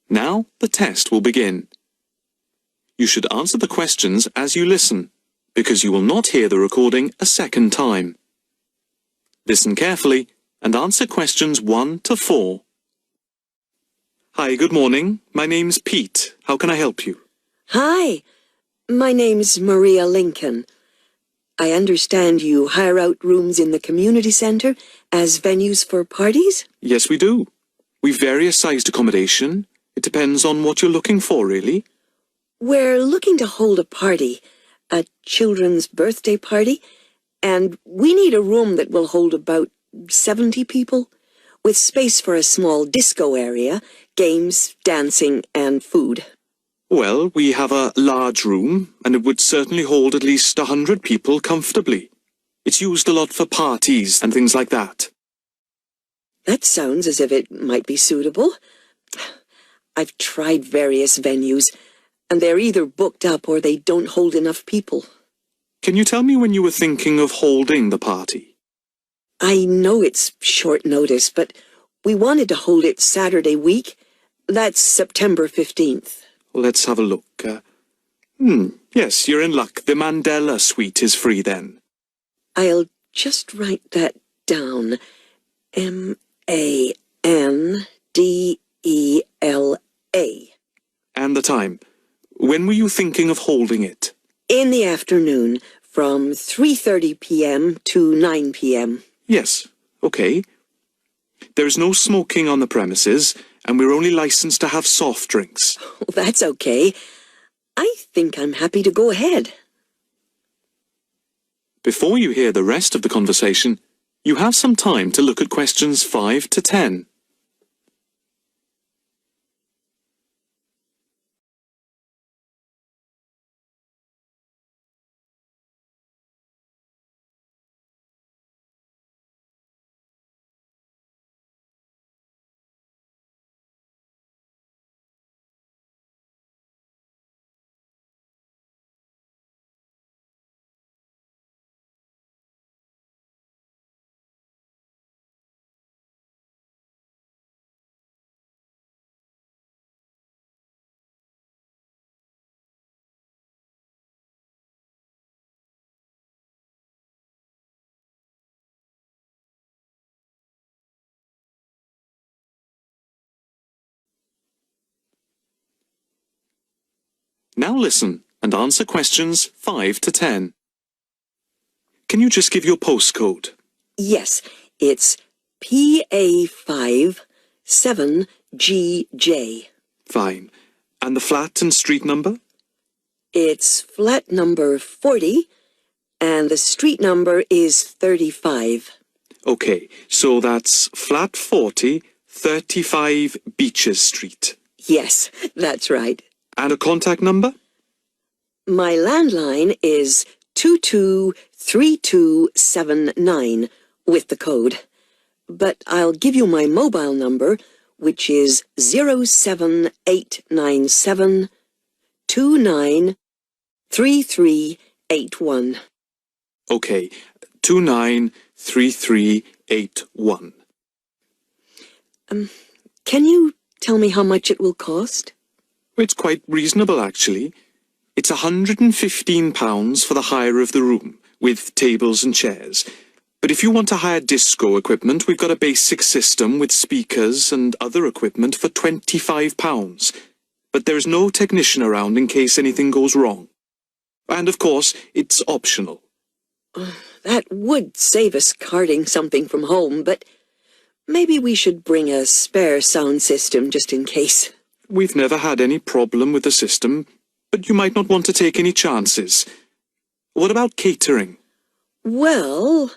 Now the test will begin. You should answer the questions as you listen, because you will not hear the recording a second time. Listen carefully and answer questions 1 to 4. Hi, good morning. My name's Pete. How can I help you? Hi, my name's Maria Lincoln. I understand you hire out rooms in the community centre as venues for parties? Yes, we do. We've various sized accommodation. It depends on what you're looking for, really. We're looking to hold a party, a children's birthday party, and we need a room that will hold about 70 people, with space for a small disco area, games, dancing, and food. Well, we have a large room, and it would certainly hold at least 100 people comfortably. It's used a lot for parties and things like that. That sounds as if it might be suitable. I've tried various venues, and they're either booked up or they don't hold enough people. Can you tell me when you were thinking of holding the party? I know it's short notice, but we wanted to hold it Saturday week. That's September 15th. Let's have a look. Yes, you're in luck. The Mandela suite is free then. I'll just write that down. Mandela. And the time. When were you thinking of holding it? In the afternoon, from 3:30 p.m. to 9 p.m. Yes, okay. There is no smoking on the premises, and we're only licensed to have soft drinks. Oh, that's okay. I think I'm happy to go ahead. Before you hear the rest of the conversation, you have some time to look at questions 5 to 10. Now listen and answer questions 5 to 10. Can you just give your postcode? Yes, it's PA5 7GJ. Fine. And the flat and street number? It's flat number 40, and the street number is 35. Okay, so that's flat 40, 35 Beaches Street. Yes, that's right. And a contact number? My landline is 223279 with the code. But I'll give you my mobile number, which is 07897 293381. Okay, 293381. Can you tell me how much it will cost? It's quite reasonable, actually. It's £115 for the hire of the room, with tables and chairs. But if you want to hire disco equipment, we've got a basic system with speakers and other equipment for £25. But there is no technician around in case anything goes wrong. And of course, it's optional. That would save us carting something from home, but maybe we should bring a spare sound system just in case. We've never had any problem with the system, but you might not want to take any chances. What about catering? Well,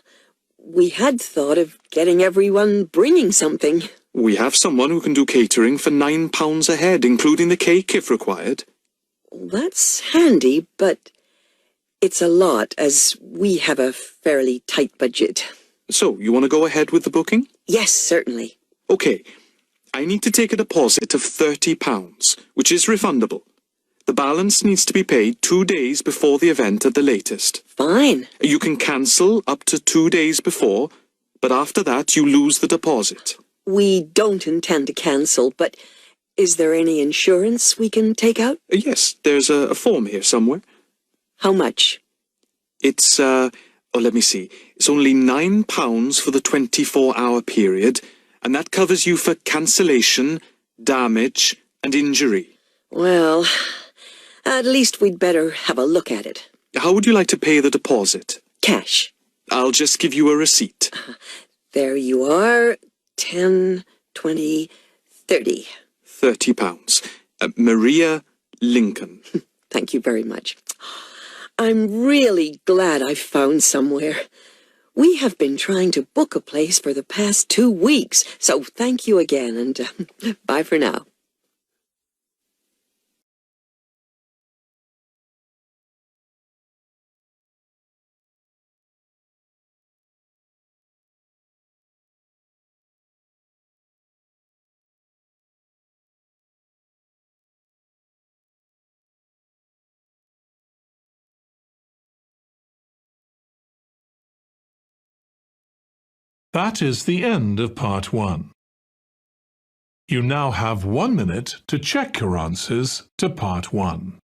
we had thought of getting everyone bringing something. We have someone who can do catering for £9 a head, including the cake if required. That's handy, but it's a lot as we have a fairly tight budget. So, you want to go ahead with the booking? Yes, certainly. Okay. I need to take a deposit of £30, which is refundable. The balance needs to be paid 2 days before the event at the latest. Fine. You can cancel up to 2 days before, but after that you lose the deposit. We don't intend to cancel, but Is there any insurance we can take out? Yes, there's a form here somewhere. How much? It's, let me see. It's only £9 for the 24-hour period, and that covers you for cancellation, damage, and injury. Well, at least we'd better have a look at it. How would you like to pay the deposit? Cash. I'll just give you a receipt. There you are. 10, 20, 30. £30. Maria Lincoln. Thank you very much. I'm really glad I found somewhere. We have been trying to book a place for the past 2 weeks, so thank you again, and bye for now. That is the end of part 1. You now have 1 minute to check your answers to part 1.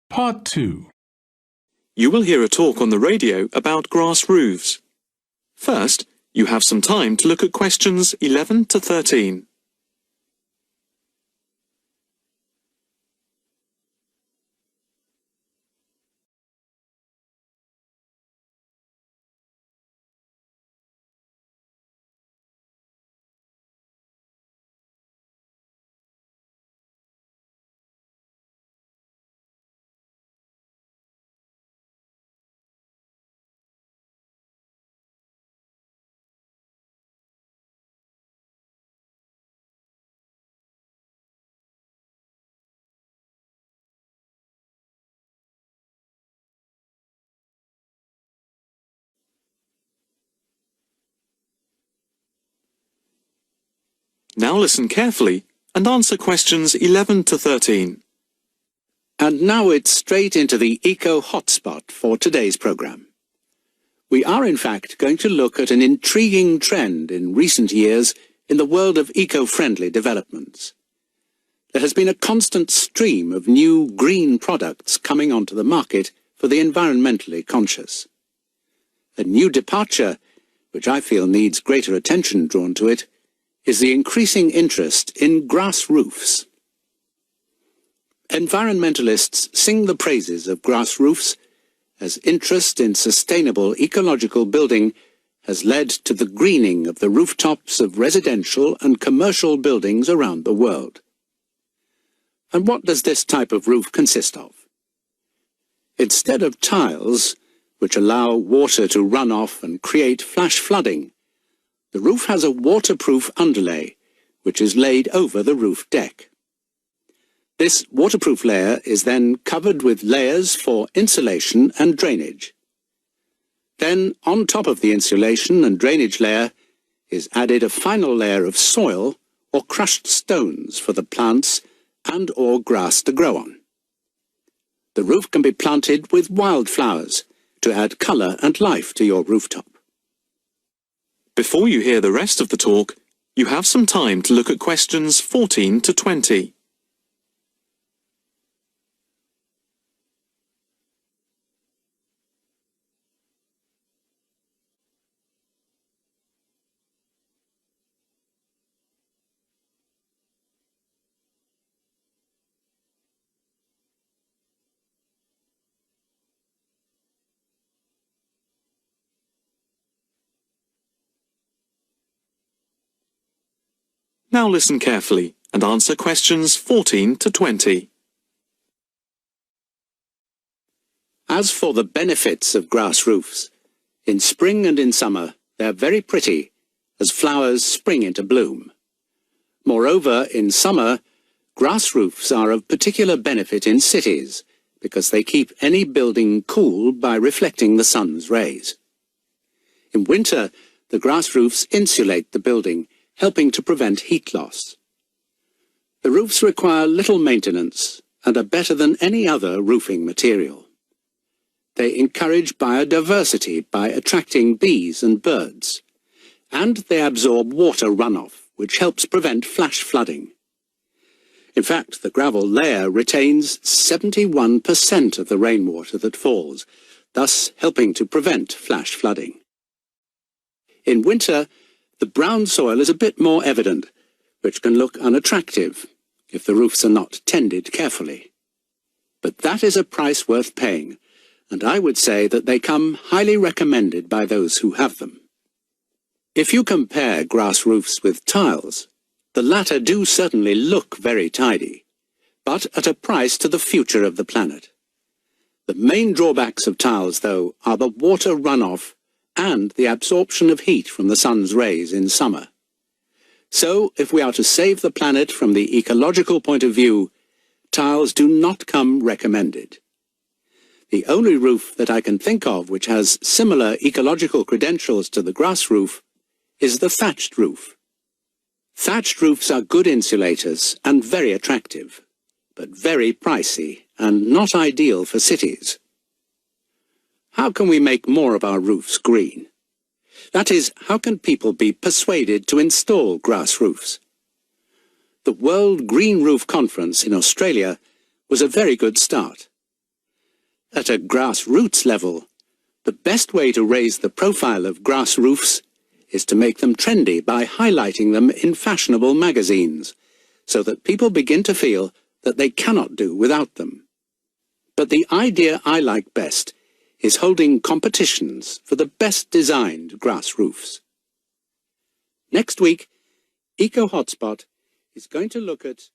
Part 2. You will hear a talk on the radio about grass roofs. First, you have some time to look at questions 11 to 13. Now listen carefully and answer questions 11 to 13. And now it's straight into the Eco Hotspot for today's programme. We are in fact going to look at an intriguing trend in recent years in the world of eco-friendly developments. There has been a constant stream of new green products coming onto the market for the environmentally conscious. A new departure, which I feel needs greater attention drawn to it, is the increasing interest in grass roofs. Environmentalists sing the praises of grass roofs as interest in sustainable ecological building has led to the greening of the rooftops of residential and commercial buildings around the world. And what does this type of roof consist of? Instead of tiles, which allow water to run off and create flash flooding, the roof has a waterproof underlay, which is laid over the roof deck. This waterproof layer is then covered with layers for insulation and drainage. Then, on top of the insulation and drainage layer, is added a final layer of soil or crushed stones for the plants and/or grass to grow on. The roof can be planted with wildflowers to add colour and life to your rooftop. Before you hear the rest of the talk, you have some time to look at questions 14 to 20. Now listen carefully and answer questions 14 to 20. As for the benefits of grass roofs, in spring and in summer they are very pretty as flowers spring into bloom. Moreover, in summer, grass roofs are of particular benefit in cities because they keep any building cool by reflecting the sun's rays. In winter, the grass roofs insulate the building, helping to prevent heat loss. The roofs require little maintenance and are better than any other roofing material. They encourage biodiversity by attracting bees and birds, and they absorb water runoff, which helps prevent flash flooding. In fact, the gravel layer retains 71% of the rainwater that falls, thus helping to prevent flash flooding. In winter, the brown soil is a bit more evident, which can look unattractive if the roofs are not tended carefully. But that is a price worth paying, and I would say that they come highly recommended by those who have them. If you compare grass roofs with tiles, the latter do certainly look very tidy, but at a price to the future of the planet. The main drawbacks of tiles, though, are the water runoff and the absorption of heat from the sun's rays in summer. So, if we are to save the planet from the ecological point of view, tiles do not come recommended. The only roof that I can think of which has similar ecological credentials to the grass roof is the thatched roof. Thatched roofs are good insulators and very attractive, but very pricey and not ideal for cities. How can we make more of our roofs green? That is, how can people be persuaded to install grass roofs? The World Green Roof Conference in Australia was a very good start. At a grassroots level, the best way to raise the profile of grass roofs is to make them trendy by highlighting them in fashionable magazines, so that people begin to feel that they cannot do without them. But the idea I like best is holding competitions for the best designed grass roofs. Next week, Eco Hotspot is going to look at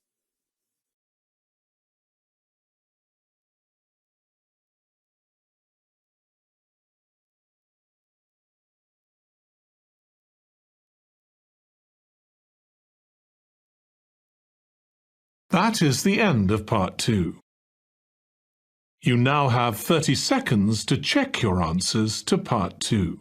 That is the end of part 2. You now have 30 seconds to check your answers to part 2.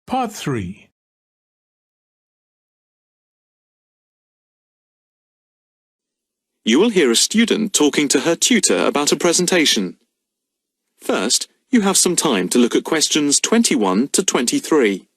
Part 3. You will hear a student talking to her tutor about a presentation. First, you have some time to look at questions 21 to 23.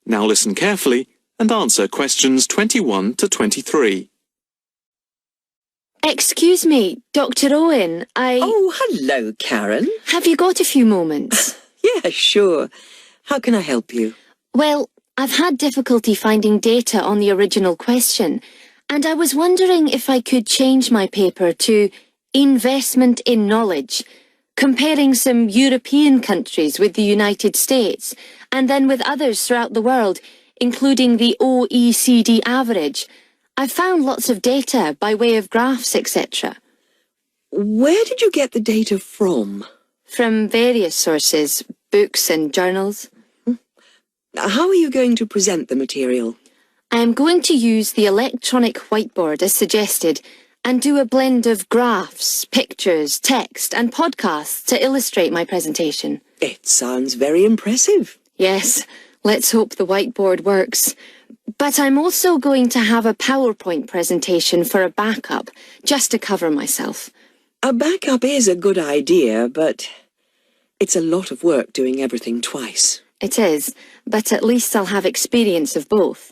Now listen carefully and answer questions 21 to 23. Excuse me, Dr. Owen, Oh, hello, Karen. Have you got a few moments? Yeah, sure. How can I help you? Well, I've had difficulty finding data on the original question, and I was wondering if I could change my paper to Investment in Knowledge, comparing some European countries with the United States, and then with others throughout the world, including the OECD average. I found lots of data by way of graphs, etc. Where did you get the data from? From various sources, books and journals. How are you going to present the material? I am going to use the electronic whiteboard as suggested and do a blend of graphs, pictures, text and podcasts to illustrate my presentation. It sounds very impressive. Yes, let's hope the whiteboard works. But I'm also going to have a PowerPoint presentation for a backup, just to cover myself. A backup is a good idea, but it's a lot of work doing everything twice. It is, but at least I'll have experience of both.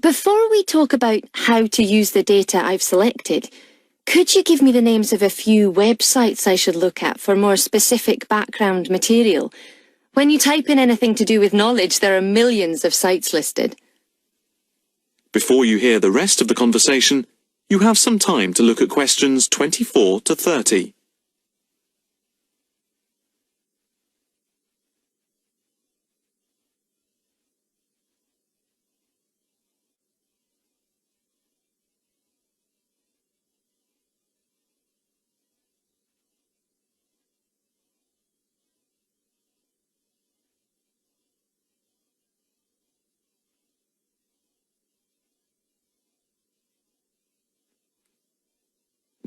Before we talk about how to use the data I've selected, could you give me the names of a few websites I should look at for more specific background material? When you type in anything to do with knowledge, there are millions of sites listed. Before you hear the rest of the conversation, you have some time to look at questions 24 to 30.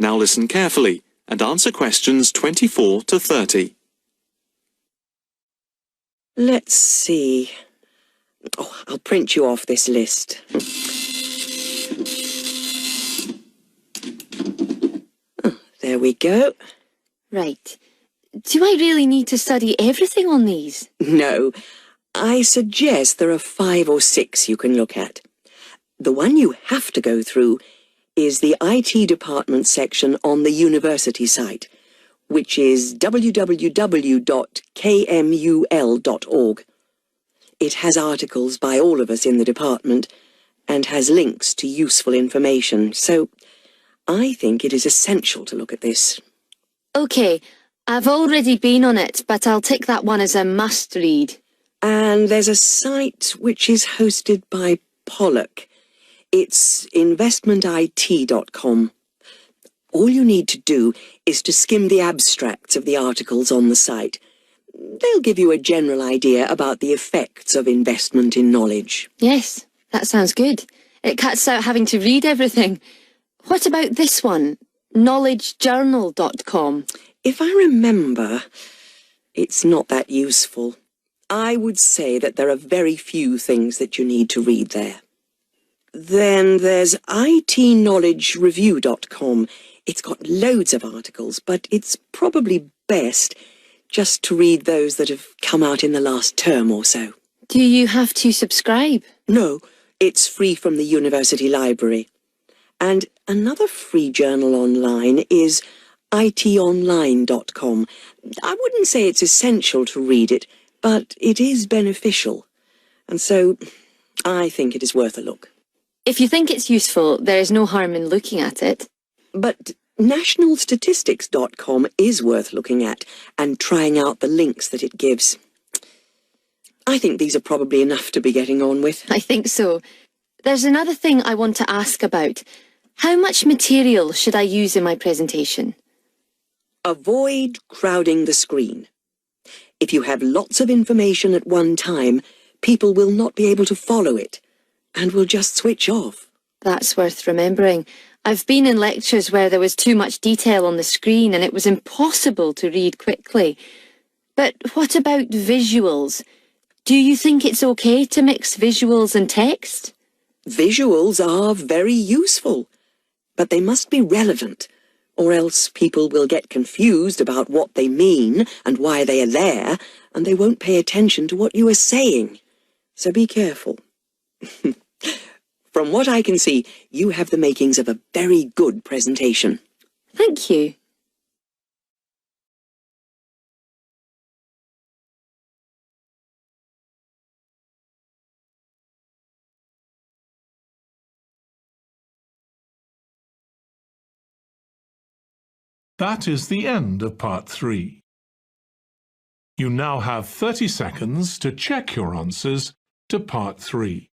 Now listen carefully and answer questions 24 to 30. Let's see. Oh, I'll print you off this list. Oh, there we go. Right. Do I really need to study everything on these? No, I suggest there are 5 or 6 you can look at. The one you have to go through is the IT department section on the university site, which is www.kmul.org. It has articles by all of us in the department and has links to useful information, so I think it is essential to look at this. OK, I've already been on it, but I'll tick that one as a must-read. And there's a site which is hosted by Pollock. It's investmentit.com. All you need to do is to skim the abstracts of the articles on the site. They'll give you a general idea about the effects of investment in knowledge. Yes, that sounds good. It cuts out having to read everything. What about this one? knowledgejournal.com. If I remember, it's not that useful. I would say that there are very few things that you need to read there. Then there's itknowledgereview.com. It's got loads of articles, but it's probably best just to read those that have come out in the last term or so. Do you have to subscribe? No, it's free from the university library. And another free journal online is itonline.com. I wouldn't say it's essential to read it, but it is beneficial. And so I think it is worth a look. If you think it's useful, there is no harm in looking at it. But nationalstatistics.com is worth looking at and trying out the links that it gives. I think these are probably enough to be getting on with. I think so. There's another thing I want to ask about. How much material should I use in my presentation? Avoid crowding the screen. If you have lots of information at one time, people will not be able to follow it and will just switch off. That's worth remembering. I've been in lectures where there was too much detail on the screen and it was impossible to read quickly. But what about visuals? Do you think it's okay to mix visuals and text? Visuals are very useful, but they must be relevant, or else people will get confused about what they mean and why they are there, and they won't pay attention to what you are saying. So be careful. From what I can see, you have the makings of a very good presentation. Thank you. That is the end of part 3. You now have 30 seconds to check your answers to part 3.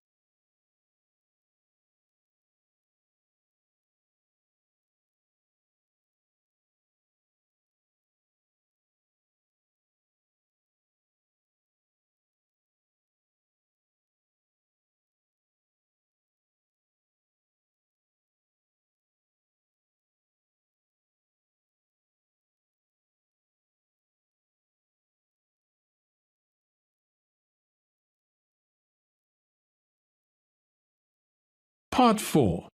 Part 4.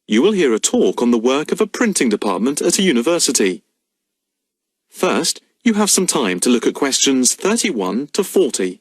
You will hear a talk on the work of a printing department at a university. First, you have some time to look at questions 31 to 40.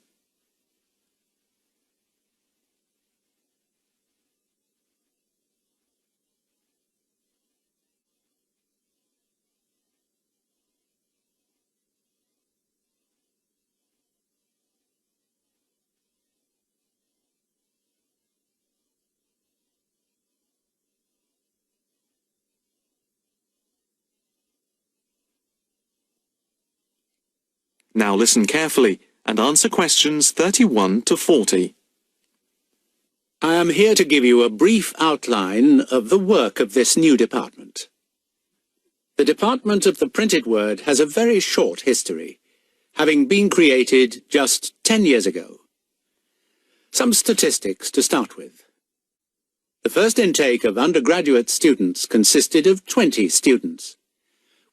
Now listen carefully and answer questions 31 to 40. I am here to give you a brief outline of the work of this new department. The Department of the Printed Word has a very short history, having been created just 10 years ago. Some statistics to start with. The first intake of undergraduate students consisted of 20 students,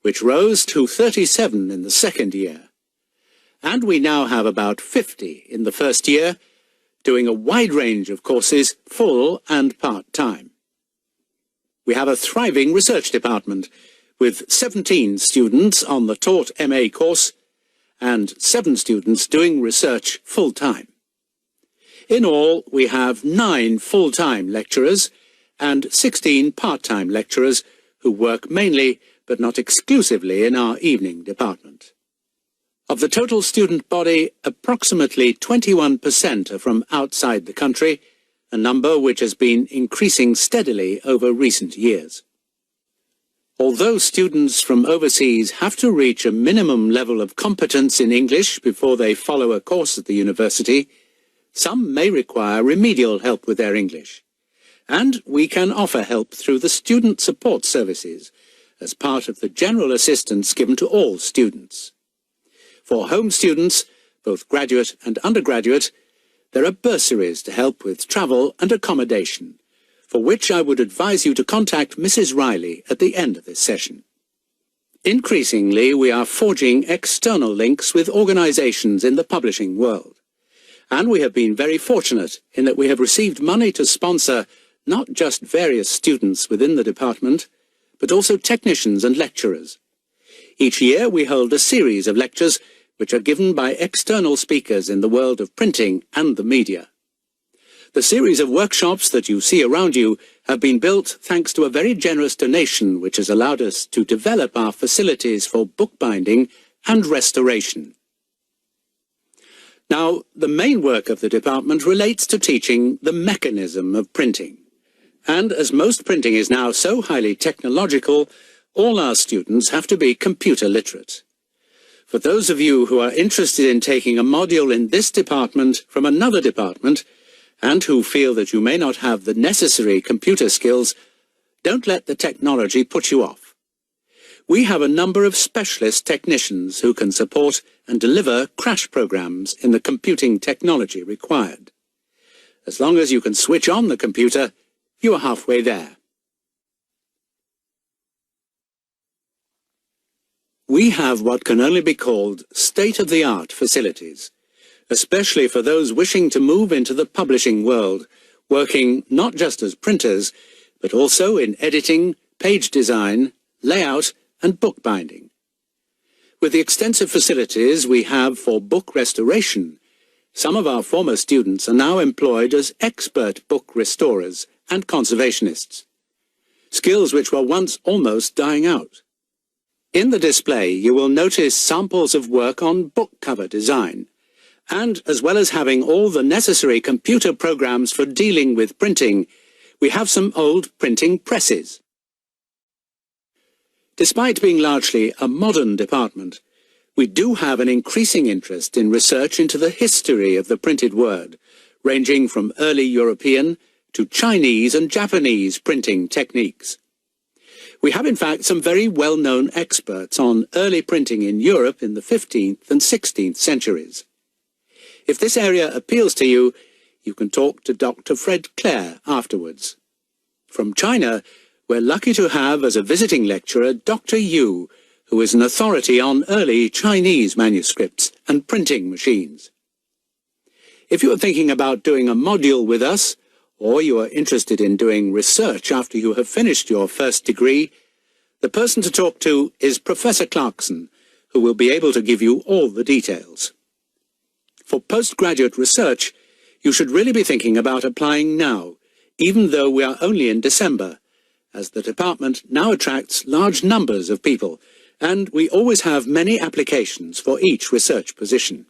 which rose to 37 in the second year. And we now have about 50 in the first year, doing a wide range of courses, full and part-time. We have a thriving research department, with 17 students on the taught MA course, and 7 students doing research full-time. In all, we have 9 full-time lecturers and 16 part-time lecturers who work mainly, but not exclusively, in our evening department. Of the total student body, approximately 21% are from outside the country, a number which has been increasing steadily over recent years. Although students from overseas have to reach a minimum level of competence in English before they follow a course at the university, some may require remedial help with their English, and we can offer help through the Student Support Services as part of the general assistance given to all students. For home students, both graduate and undergraduate, there are bursaries to help with travel and accommodation, for which I would advise you to contact Mrs. Riley at the end of this session. Increasingly, we are forging external links with organizations in the publishing world, and we have been very fortunate in that we have received money to sponsor not just various students within the department, but also technicians and lecturers. Each year we hold a series of lectures which are given by external speakers in the world of printing and the media. The series of workshops that you see around you have been built thanks to a very generous donation which has allowed us to develop our facilities for bookbinding and restoration. Now, the main work of the department relates to teaching the mechanism of printing. And as most printing is now so highly technological, all our students have to be computer literate. For those of you who are interested in taking a module in this department from another department, and who feel that you may not have the necessary computer skills, don't let the technology put you off. We have a number of specialist technicians who can support and deliver crash programs in the computing technology required. As long as you can switch on the computer, you are halfway there. We have what can only be called state-of-the-art facilities, especially for those wishing to move into the publishing world, working not just as printers, but also in editing, page design, layout, and bookbinding. With the extensive facilities we have for book restoration, some of our former students are now employed as expert book restorers and conservationists, skills which were once almost dying out. In the display, you will notice samples of work on book cover design, and as well as having all the necessary computer programs for dealing with printing, we have some old printing presses. Despite being largely a modern department, we do have an increasing interest in research into the history of the printed word, ranging from early European to Chinese and Japanese printing techniques. We have in fact some very well-known experts on early printing in Europe in the 15th and 16th centuries. If this area appeals to you, you can talk to Dr. Fred Clare afterwards. From China, we're lucky to have as a visiting lecturer Dr. Yu, who is an authority on early Chinese manuscripts and printing machines. If you are thinking about doing a module with us, or you are interested in doing research after you have finished your first degree, the person to talk to is Professor Clarkson, who will be able to give you all the details. For postgraduate research, you should really be thinking about applying now, even though we are only in December, as the department now attracts large numbers of people, and we always have many applications for each research position.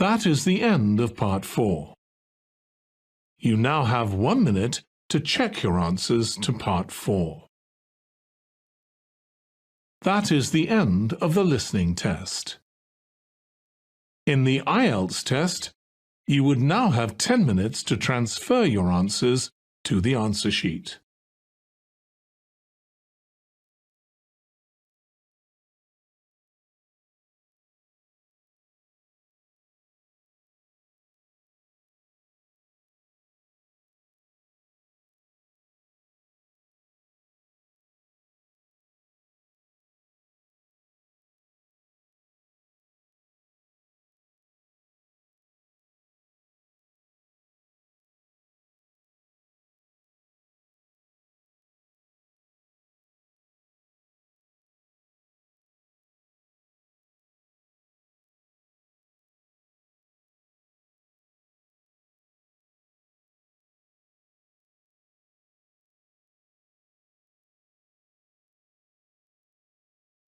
That is the end of part 4. You now have 1 minute to check your answers to part 4. That is the end of the listening test. In the Ielts test, you would now have 10 minutes to transfer your answers to the answer sheet.